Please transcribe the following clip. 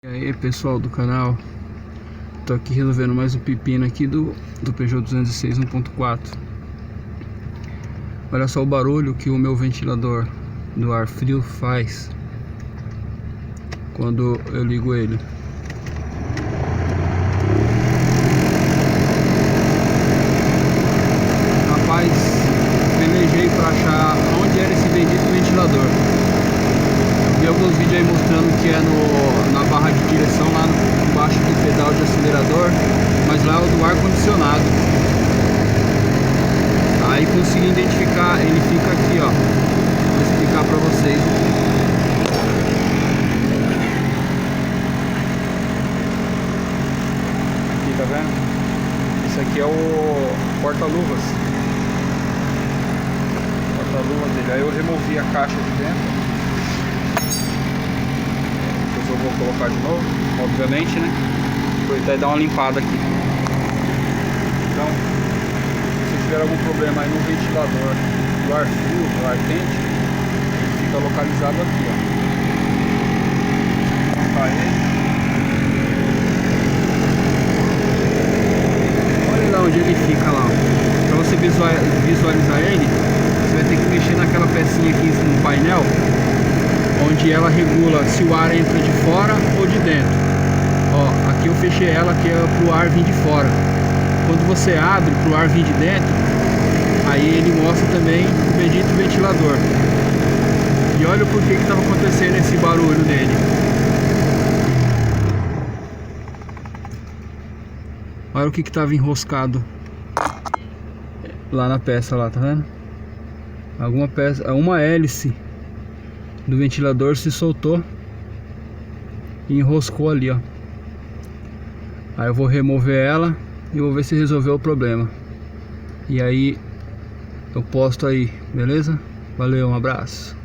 E aí pessoal do canal, tô aqui resolvendo mais um pepino aqui do Peugeot 206 1.4. Olha só o barulho que o meu ventilador do ar frio faz quando eu ligo ele. Rapaz, pelejei pra achar onde era esse bendito ventilador. Vi alguns vídeos aí mostrando que é na barra de direção, lá embaixo do pedal de acelerador, mas lá é o do ar condicionado. Aí consegui identificar, ele fica aqui, ó. Vou explicar pra vocês. Aqui, tá vendo? Esse aqui é o porta-luvas. Porta-luvas dele. Aí eu removi a caixa de dentro. Eu vou colocar de novo, obviamente, né? Vou até dar uma limpada aqui. Então, se tiver algum problema aí no ventilador do ar frio, do ar quente, ele fica localizado aqui, ó. Vou colocar ele. Olha lá onde ele fica lá. Para você visualizar ele, você vai ter que mexer naquela pecinha aqui no painel, onde ela regula se o ar entra de fora ou de dentro. Ó, aqui eu fechei ela que é pro ar vir de fora. Quando você abre pro ar vir de dentro, aí ele mostra também o bendito ventilador. E olha o porquê que estava acontecendo esse barulho nele. Olha o que estava enroscado lá na peça lá, tá vendo? Alguma peça, uma hélice do ventilador se soltou e enroscou ali, ó. Aí eu vou remover ela e vou ver se resolveu o problema. E aí eu posto aí, beleza? Valeu, um abraço.